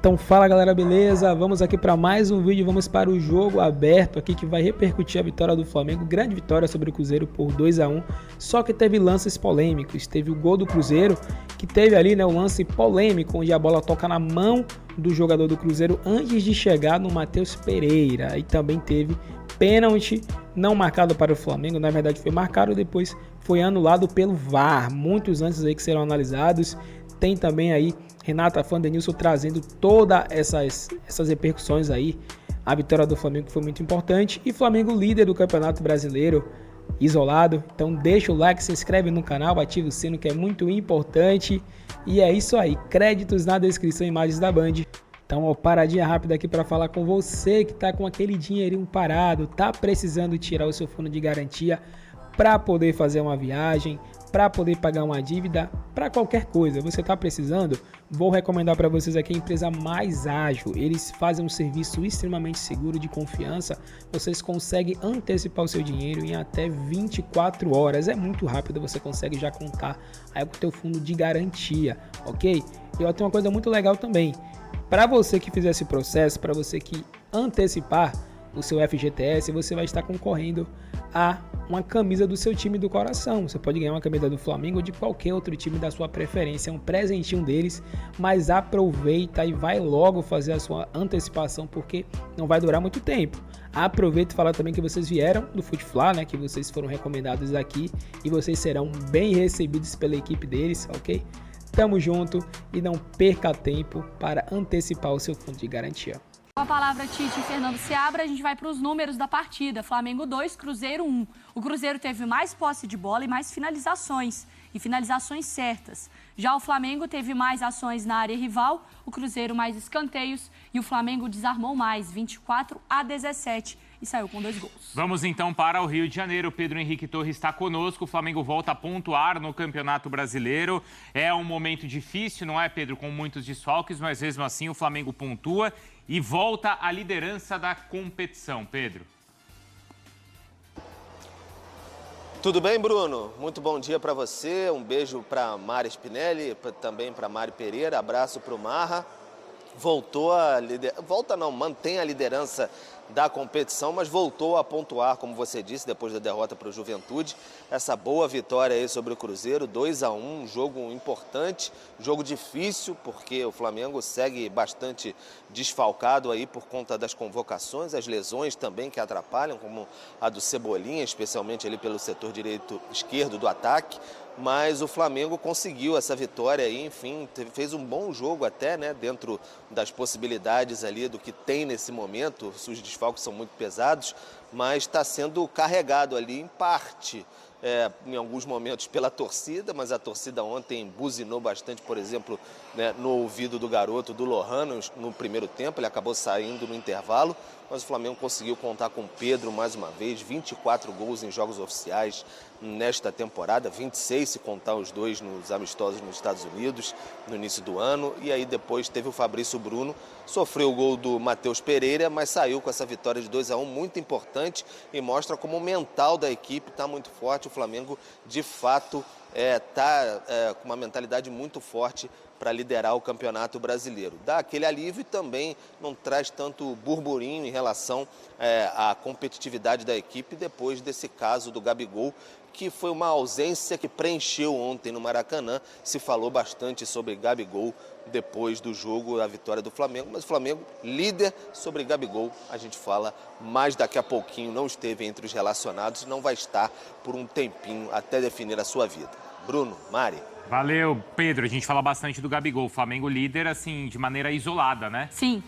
Então fala galera, beleza? Vamos aqui para mais um vídeo, vamos para o jogo aberto aqui que vai repercutir a vitória do Flamengo, grande vitória sobre o Cruzeiro por 2-1, só que teve lances polêmicos, teve o gol do Cruzeiro, que teve ali o lance polêmico, onde a bola toca na mão do jogador do Cruzeiro antes de chegar no Matheus Pereira, e também teve pênalti não marcado para o Flamengo, na verdade foi marcado, depois foi anulado pelo VAR, muitos lances aí que serão analisados, tem também aí Renata Fandenilson trazendo todas essas repercussões aí. A vitória do Flamengo foi muito importante. E Flamengo líder do Campeonato Brasileiro, isolado. Então deixa o like, se inscreve no canal, ativa o sino que é muito importante. E é isso aí. Créditos na descrição, imagens da Band. Então, ó, paradinha rápida aqui para falar com você que tá com aquele dinheirinho parado, tá precisando tirar o seu fundo de garantia para poder fazer uma viagem, para poder pagar uma dívida, para qualquer coisa. Você está precisando? Vou recomendar para vocês aqui a empresa Mais Ágil. Eles fazem um serviço extremamente seguro, de confiança. Vocês conseguem antecipar o seu dinheiro em até 24 horas. É muito rápido, você consegue já contar aí com o teu fundo de garantia, ok? E ó, tem uma coisa muito legal também. Para você que fizer esse processo, para você que antecipar o seu FGTS, você vai estar concorrendo a uma camisa do seu time do coração. Você pode ganhar uma camisa do Flamengo ou de qualquer outro time da sua preferência. É um presentinho deles, mas aproveita e vai logo fazer a sua antecipação, porque não vai durar muito tempo. Aproveita e fala também que vocês vieram do Futfla, né? Que vocês foram recomendados aqui e vocês serão bem recebidos pela equipe deles, ok? Tamo junto e não perca tempo para antecipar o seu fundo de garantia. Com a palavra Tite e Fernando Seabra, a gente vai para os números da partida. Flamengo 2, Cruzeiro 1. O Cruzeiro teve mais posse de bola e mais finalizações, e finalizações certas. Já o Flamengo teve mais ações na área rival, o Cruzeiro mais escanteios, e o Flamengo desarmou mais, 24-17, e saiu com 2 gols. Vamos então para o Rio de Janeiro. Pedro Henrique Torres está conosco. O Flamengo volta a pontuar no Campeonato Brasileiro. É um momento difícil, não é, Pedro? Com muitos desfalques, mas mesmo assim o Flamengo pontua e volta à liderança da competição. Pedro. Tudo bem, Bruno? Muito bom dia para você. Um beijo para Mari Spinelli, também para Mari Pereira. Abraço para o Marra. Mantém a liderança da competição, mas voltou a pontuar, como você disse, depois da derrota para o Juventude. Essa boa vitória aí sobre o Cruzeiro, 2-1, um jogo importante, jogo difícil, porque o Flamengo segue bastante desfalcado aí por conta das convocações, as lesões também que atrapalham, como a do Cebolinha, especialmente ali pelo setor esquerdo do ataque. Mas o Flamengo conseguiu essa vitória aí, enfim, fez um bom jogo até, né, dentro das possibilidades ali do que tem nesse momento. Os desfalques são muito pesados, mas está sendo carregado ali em parte, em alguns momentos pela torcida, mas a torcida ontem buzinou bastante, por exemplo, né, no ouvido do garoto, do Lohano, no primeiro tempo. Ele acabou saindo no intervalo, mas o Flamengo conseguiu contar com Pedro mais uma vez, 24 gols em jogos oficiais nesta temporada, 26 se contar os 2 nos amistosos nos Estados Unidos no início do ano, e aí depois teve o Fabrício Bruno, sofreu o gol do Matheus Pereira, mas saiu com essa vitória de 2-1 muito importante e mostra como o mental da equipe está muito forte. O Flamengo de fato está com uma mentalidade muito forte para liderar o Campeonato Brasileiro. Dá aquele alívio e também não traz tanto burburinho em relação à competitividade da equipe depois desse caso do Gabigol, que foi uma ausência que preencheu ontem no Maracanã. Se falou bastante sobre Gabigol depois do jogo, da vitória do Flamengo, mas o Flamengo líder sobre Gabigol, a gente fala mais daqui a pouquinho, não esteve entre os relacionados, não vai estar por um tempinho até definir a sua vida. Bruno, Mari. Valeu, Pedro. A gente fala bastante do Gabigol. O Flamengo líder, assim, de maneira isolada, né? Sim,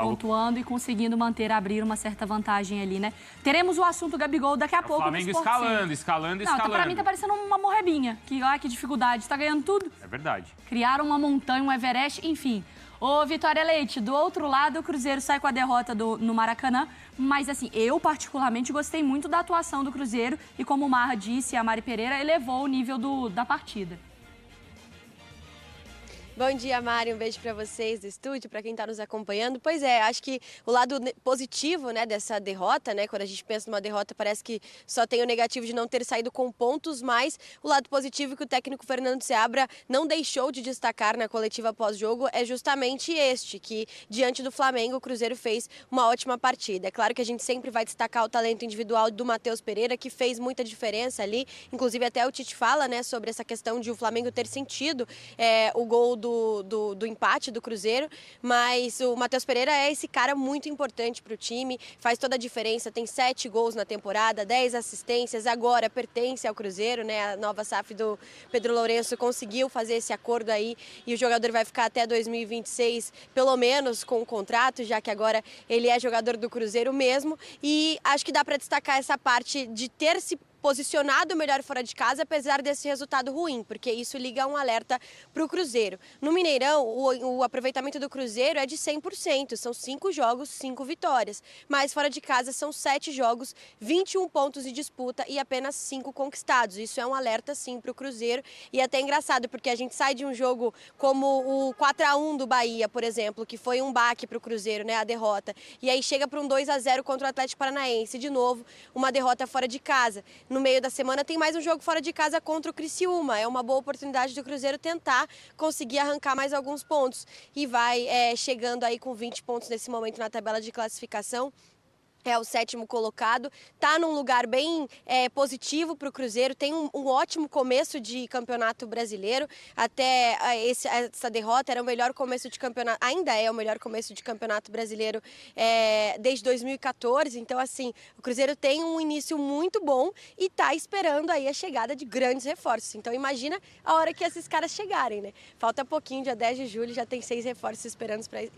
pontuando e conseguindo abrir uma certa vantagem ali, né? Teremos o assunto Gabigol daqui a pouco. O Flamengo escalando. Não, pra mim tá parecendo uma morrebinha. Que dificuldade, tá ganhando tudo. É verdade. Criaram uma montanha, um Everest, enfim. Ô, Vitória Leite, do outro lado, o Cruzeiro sai com a derrota no Maracanã, mas assim, eu particularmente gostei muito da atuação do Cruzeiro e, como o Marra disse, a Mari Pereira elevou o nível da partida. Bom dia, Mari. Um beijo para vocês do estúdio, para quem está nos acompanhando. Pois é, acho que o lado positivo, né, dessa derrota, né, quando a gente pensa numa derrota, parece que só tem o negativo de não ter saído com pontos, mas o lado positivo que o técnico Fernando Seabra não deixou de destacar na coletiva pós-jogo é justamente este, que diante do Flamengo o Cruzeiro fez uma ótima partida. É claro que a gente sempre vai destacar o talento individual do Matheus Pereira, que fez muita diferença ali, inclusive até o Tite fala, né, sobre essa questão de o Flamengo ter sentido o gol do empate do Cruzeiro, mas o Matheus Pereira é esse cara muito importante para o time, faz toda a diferença, tem 7 gols na temporada, 10 assistências, agora pertence ao Cruzeiro, né? A nova SAF do Pedro Lourenço conseguiu fazer esse acordo aí e o jogador vai ficar até 2026, pelo menos com o contrato, já que agora ele é jogador do Cruzeiro mesmo, e acho que dá para destacar essa parte de ter se posicionado melhor fora de casa, apesar desse resultado ruim, porque isso liga um alerta para o Cruzeiro. No Mineirão, o aproveitamento do Cruzeiro é de 100%, são 5 jogos, 5 vitórias, mas fora de casa são 7 jogos, 21 pontos de disputa e apenas 5 conquistados. Isso é um alerta, sim, para o Cruzeiro, e é até engraçado, porque a gente sai de um jogo como o 4-1 do Bahia, por exemplo, que foi um baque para o Cruzeiro, né, a derrota, e aí chega para um 2-0 contra o Atlético Paranaense, de novo, uma derrota fora de casa. No meio da semana tem mais um jogo fora de casa contra o Criciúma. É uma boa oportunidade do Cruzeiro tentar conseguir arrancar mais alguns pontos. E vai chegando aí com 20 pontos nesse momento na tabela de classificação. É o 7º colocado, está num lugar bem positivo para o Cruzeiro, tem um ótimo começo de campeonato brasileiro, até essa derrota era o melhor começo de campeonato, ainda é o melhor começo de campeonato brasileiro desde 2014, então assim, o Cruzeiro tem um início muito bom e está esperando aí a chegada de grandes reforços, então imagina a hora que esses caras chegarem, né? Falta pouquinho, dia 10 de julho já tem 6 reforços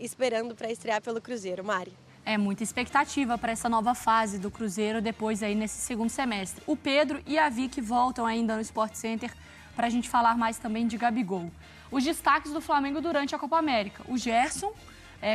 esperando para estrear pelo Cruzeiro, Mari. É muita expectativa para essa nova fase do Cruzeiro depois aí nesse segundo semestre. O Pedro e a Vicky voltam ainda no Sport Center para a gente falar mais também de Gabigol. Os destaques do Flamengo durante a Copa América. O Gerson,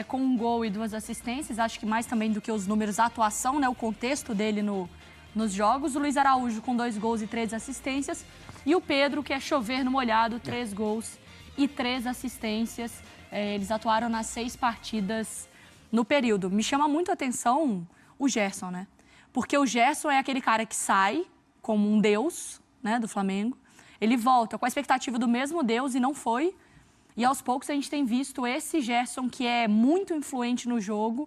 com 1 gol e 2 assistências, acho que mais também do que os números, a atuação, né, o contexto dele nos jogos. O Luiz Araújo com 2 gols e 3 assistências. E o Pedro, que é chover no molhado, 3 gols e 3 assistências. Eles atuaram nas 6 partidas no período. Me chama muito a atenção o Gerson, né? Porque o Gerson é aquele cara que sai como um deus, né, do Flamengo. Ele volta com a expectativa do mesmo deus e não foi. E aos poucos a gente tem visto esse Gerson, que é muito influente no jogo,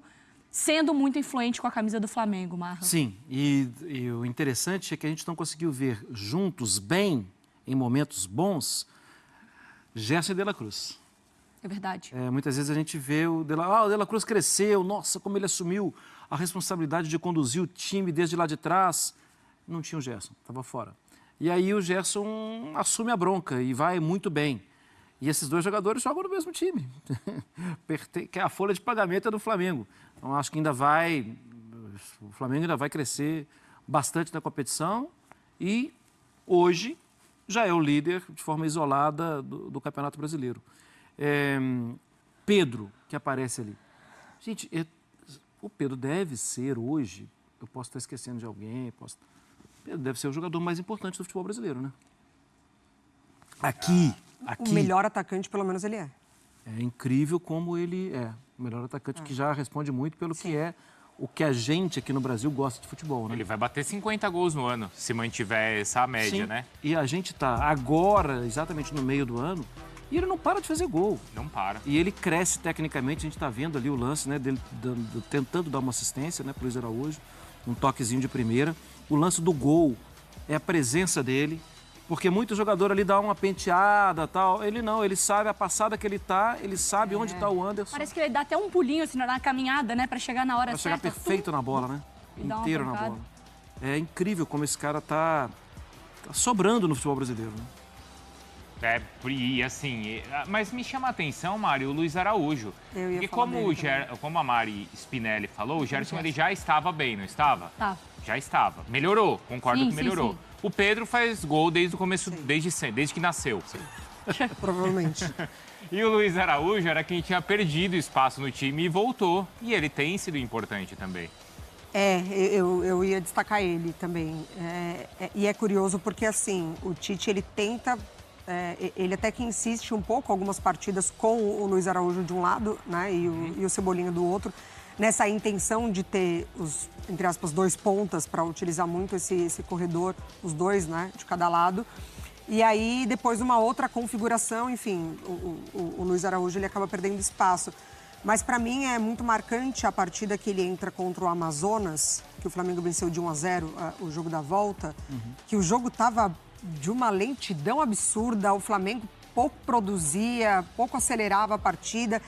sendo muito influente com a camisa do Flamengo, Marra. Sim, e o interessante é que a gente não conseguiu ver juntos, bem, em momentos bons, Gerson e De La Cruz. É verdade. Muitas vezes a gente vê o De La Cruz cresceu, nossa, como ele assumiu a responsabilidade de conduzir o time desde lá de trás. Não tinha o Gerson, estava fora. E aí o Gerson assume a bronca e vai muito bem. E esses 2 jogadores jogam no mesmo time, que a folha de pagamento é do Flamengo. Então acho que o Flamengo ainda vai crescer bastante na competição e hoje já é o líder de forma isolada do Campeonato Brasileiro. Pedro, que aparece ali. Gente, o Pedro deve ser hoje, eu posso estar esquecendo de alguém, Pedro deve ser o jogador mais importante do futebol brasileiro, né? Aqui. O melhor atacante, pelo menos, ele é. É incrível como ele é. O melhor atacante que já responde muito pelo que é o que a gente aqui no Brasil gosta de futebol, né? Ele vai bater 50 gols no ano, se mantiver essa média, Sim. né? E a gente tá agora, exatamente no meio do ano, e ele não para de fazer gol. Não para. E ele cresce tecnicamente, a gente está vendo ali o lance, né, dele tentando dar uma assistência, né, para o Luiz Araújo, um toquezinho de primeira. O lance do gol é a presença dele, porque muito jogador ali dá uma penteada e tal. Ele não, ele sabe a passada que ele tá, ele sabe onde está o Anderson. Parece que ele dá até um pulinho assim, na caminhada, né, para chegar na hora certa. Para chegar perfeito na bola, né? Inteiro na bola. É incrível como esse cara tá sobrando no futebol brasileiro, né? E assim, mas me chama a atenção, Mário, o Luiz Araújo. Porque como a Mari Spinelli falou, o Gerson ele já estava bem, não estava? Tá. Já estava. Melhorou, concordo que melhorou. Sim. O Pedro faz gol desde o começo, desde que nasceu. Provavelmente. E o Luiz Araújo era quem tinha perdido espaço no time e voltou. E ele tem sido importante também. Eu ia destacar ele também. E é curioso porque, assim, o Tite, ele tenta ele até que insiste um pouco, algumas partidas com o Luiz Araújo de um lado, né, e o Cebolinha do outro, nessa intenção de ter os, entre aspas, 2 pontas para utilizar muito esse corredor, os 2, né, de cada lado. E aí, depois, uma outra configuração, enfim, o Luiz Araújo ele acaba perdendo espaço. Mas, para mim, é muito marcante a partida que ele entra contra o Amazonas, que o Flamengo venceu de 1-0, o jogo da volta, que o jogo estava de uma lentidão absurda, o Flamengo pouco produzia, pouco acelerava a partida.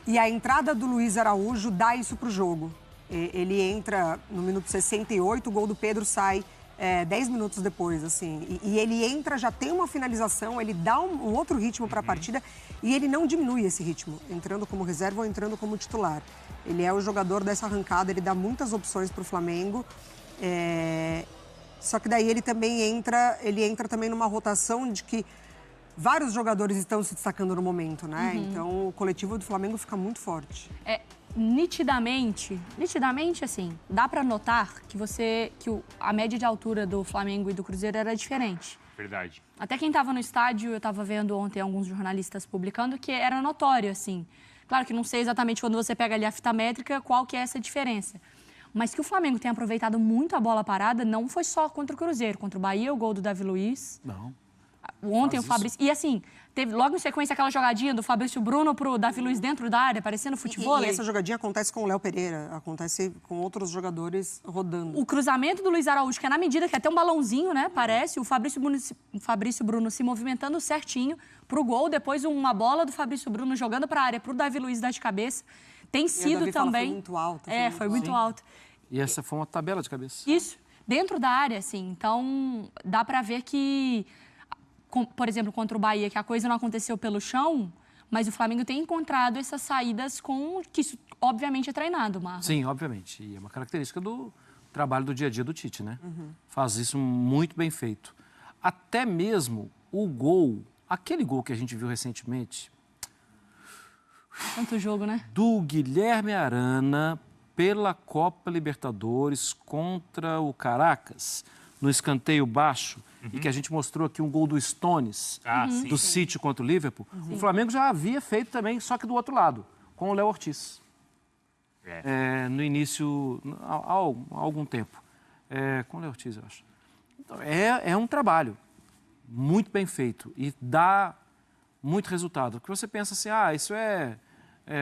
E a entrada do Luiz Araújo dá isso para o jogo. Ele entra no minuto 68, o gol do Pedro sai 10 minutos depois, assim. E ele entra, já tem uma finalização, ele dá um outro ritmo para a partida e ele não diminui esse ritmo, entrando como reserva ou entrando como titular. Ele é o jogador dessa arrancada, ele dá muitas opções para o Flamengo. Só que daí ele também entra também numa rotação de que vários jogadores estão se destacando no momento, né? Então, o coletivo do Flamengo fica muito forte. Nitidamente, assim, dá para notar que a média de altura do Flamengo e do Cruzeiro era diferente. Verdade. Até quem estava no estádio, eu estava vendo ontem alguns jornalistas publicando que era notório, assim. Claro que não sei exatamente quando você pega ali a fita métrica qual que é essa diferença. Mas que o Flamengo tem aproveitado muito a bola parada, não foi só contra o Cruzeiro. Contra o Bahia, o gol do Davi Luiz. Não. Ontem o Fabrício... E assim, teve logo em sequência aquela jogadinha do Fabrício Bruno pro Davi Luiz dentro da área, parecendo futebol. E essa jogadinha acontece com o Léo Pereira, acontece com outros jogadores rodando. O cruzamento do Luiz Araújo, que é na medida que é até um balãozinho, né? Parece. O Fabrício Bruno se movimentando certinho pro gol. Depois uma bola do Fabrício Bruno jogando pra área pro Davi Luiz dar de cabeça. Tem sido também... Foi muito alto. Foi muito alto. E essa foi uma tabela de cabeça. Isso. Dentro da área, assim. Então, dá pra ver que... Por exemplo, contra o Bahia, que a coisa não aconteceu pelo chão, mas o Flamengo tem encontrado essas saídas que isso, obviamente, é treinado, Marra. Sim, obviamente. E é uma característica do trabalho do dia a dia do Tite, né? Faz isso muito bem feito. Até mesmo o gol, aquele gol que a gente viu recentemente... Tanto jogo, né? Do Guilherme Arana pela Copa Libertadores contra o Caracas, no escanteio baixo, e que a gente mostrou aqui um gol do Stones, do City contra o Liverpool. O Flamengo já havia feito também, só que do outro lado, com o Léo Ortiz. No início, há algum tempo. Com o Léo Ortiz, eu acho. Então, é um trabalho muito bem feito e dá muito resultado. Porque você pensa assim, isso é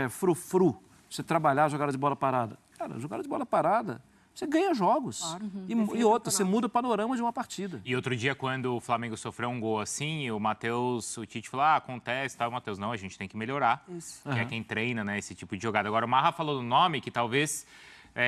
frufru, você trabalhar jogada de bola parada. Cara, jogada de bola parada... Você ganha jogos. Claro. E outra, você muda o panorama de uma partida. E outro dia, quando o Flamengo sofreu um gol assim, o Tite falou, acontece, tá? O Matheus, não, a gente tem que melhorar. Isso. Que é quem treina, né, esse tipo de jogada. Agora, o Marra falou do nome que talvez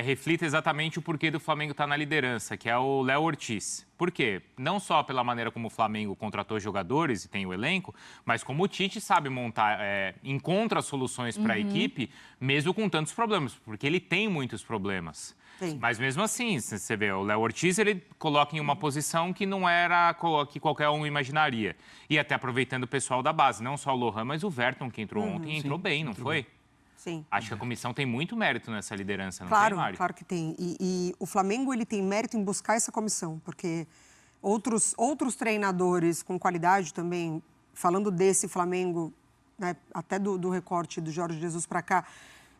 reflita exatamente o porquê do Flamengo estar na liderança, que é o Léo Ortiz. Por quê? Não só pela maneira como o Flamengo contratou jogadores e tem o elenco, mas como o Tite sabe montar, encontra soluções para a equipe, mesmo com tantos problemas, porque ele tem muitos problemas. Sim. Mas mesmo assim, você vê, o Léo Ortiz, ele coloca em uma posição que não era que qualquer um imaginaria. E até aproveitando o pessoal da base, não só o Lohan, mas o Verton, que entrou ontem, entrou bem, não foi? Sim. Acho que a comissão tem muito mérito nessa liderança, não tem, Mari? Claro que tem. E o Flamengo, ele tem mérito em buscar essa comissão, porque outros treinadores com qualidade também, falando desse Flamengo, né, até do recorte do Jorge Jesus para cá,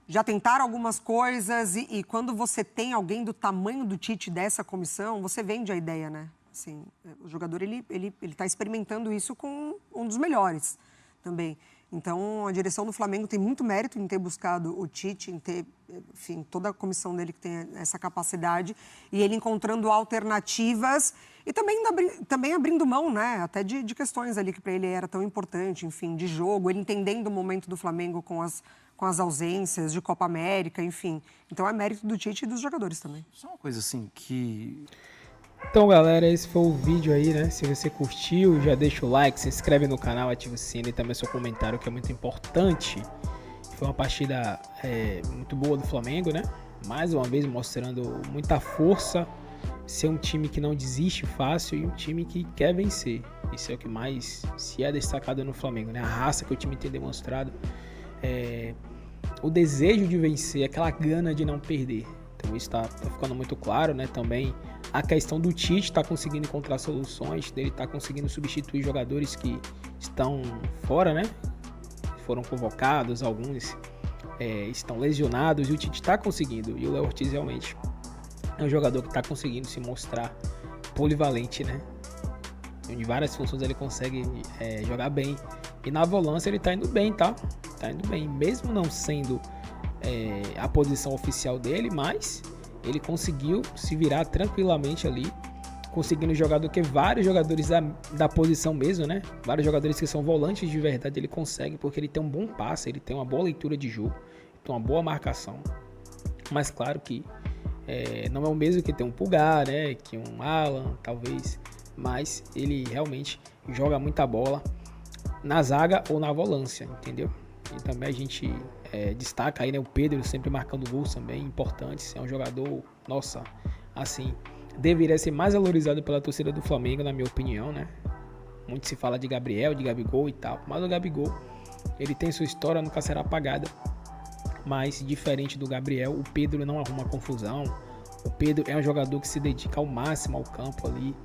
já tentaram algumas coisas e quando você tem alguém do tamanho do Tite dessa comissão, você vende a ideia, né? Assim, o jogador, ele tá experimentando isso com um dos melhores também. Então, a direção do Flamengo tem muito mérito em ter buscado o Tite, em ter, enfim, toda a comissão dele que tem essa capacidade e ele encontrando alternativas e também abrindo mão, né? Até de questões ali que para ele era tão importante, enfim, de jogo, ele entendendo o momento do Flamengo com as ausências de Copa América, enfim. Então, é mérito do Tite e dos jogadores também. Só uma coisa assim que... Então, galera, esse foi o vídeo aí, né? Se você curtiu, já deixa o like, se inscreve no canal, ativa o sino e também seu comentário, que é muito importante. Foi uma partida muito boa do Flamengo, né? Mais uma vez mostrando muita força, ser um time que não desiste fácil e um time que quer vencer. Isso é o que mais se é destacado no Flamengo, né? A raça que o time tem demonstrado, o desejo de vencer, aquela gana de não perder. Então isso está ficando muito claro, né? Também a questão do Tite tá conseguindo encontrar soluções, dele tá conseguindo substituir jogadores que estão fora, né? Foram convocados, alguns estão lesionados, e o Tite tá conseguindo. E o Léo Ortiz realmente é um jogador que tá conseguindo se mostrar polivalente, né? Em várias funções ele consegue jogar bem. E na volância ele tá indo bem, tá? Tá indo bem, mesmo não sendo a posição oficial dele, mas ele conseguiu se virar tranquilamente ali, conseguindo jogar do que vários jogadores da posição mesmo, né? Vários jogadores que são volantes de verdade ele consegue, porque ele tem um bom passe, ele tem uma boa leitura de jogo, tem uma boa marcação. Mas claro que não é o mesmo que ter um Pulgar, né? Que um Alan, talvez, mas ele realmente joga muita bola na zaga ou na volância, entendeu? E também a gente destaca aí, né, o Pedro sempre marcando gols também importantes. É um jogador, nossa, assim, deveria ser mais valorizado pela torcida do Flamengo, na minha opinião, né? Muito se fala de Gabriel, de Gabigol e tal, mas o Gabigol, ele tem sua história, nunca será apagada. Mas diferente do Gabriel, o Pedro não arruma confusão. O Pedro é um jogador que se dedica ao máximo ao campo ali,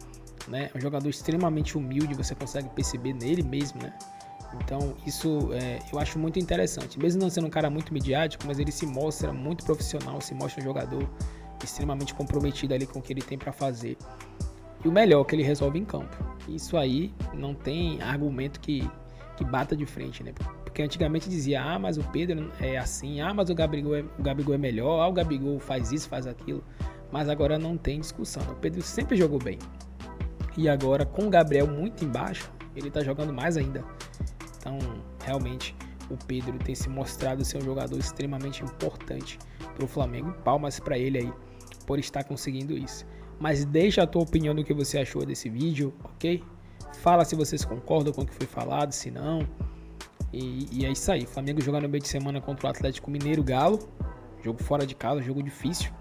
né? É um jogador extremamente humilde, você consegue perceber nele mesmo, né? Então isso eu acho muito interessante. Mesmo não sendo um cara muito midiático, mas ele se mostra muito profissional, se mostra um jogador extremamente comprometido ali com o que ele tem para fazer. E o melhor, que ele resolve em campo. Isso aí não tem argumento que bata de frente, né? Porque antigamente dizia, mas o Pedro é assim, mas o Gabigol é melhor, o Gabigol faz isso, faz aquilo. Mas agora não tem discussão. O Pedro sempre jogou bem. E agora, com o Gabriel muito embaixo, ele tá jogando mais ainda. Então, realmente, o Pedro tem se mostrado ser um jogador extremamente importante para o Flamengo. Palmas para ele aí por estar conseguindo isso. Mas deixa a tua opinião do que você achou desse vídeo, ok? Fala se vocês concordam com o que foi falado, se não. E é isso aí. Flamengo jogando no meio de semana contra o Atlético Mineiro Galo. Jogo fora de casa, jogo difícil.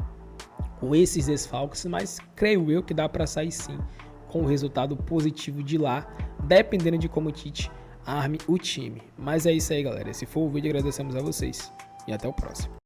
Com esses desfalques, mas creio eu que dá para sair sim com o resultado positivo de lá, dependendo de como o Tite arme o time. Mas é isso aí, galera. Esse foi o vídeo, agradecemos a vocês e até o próximo.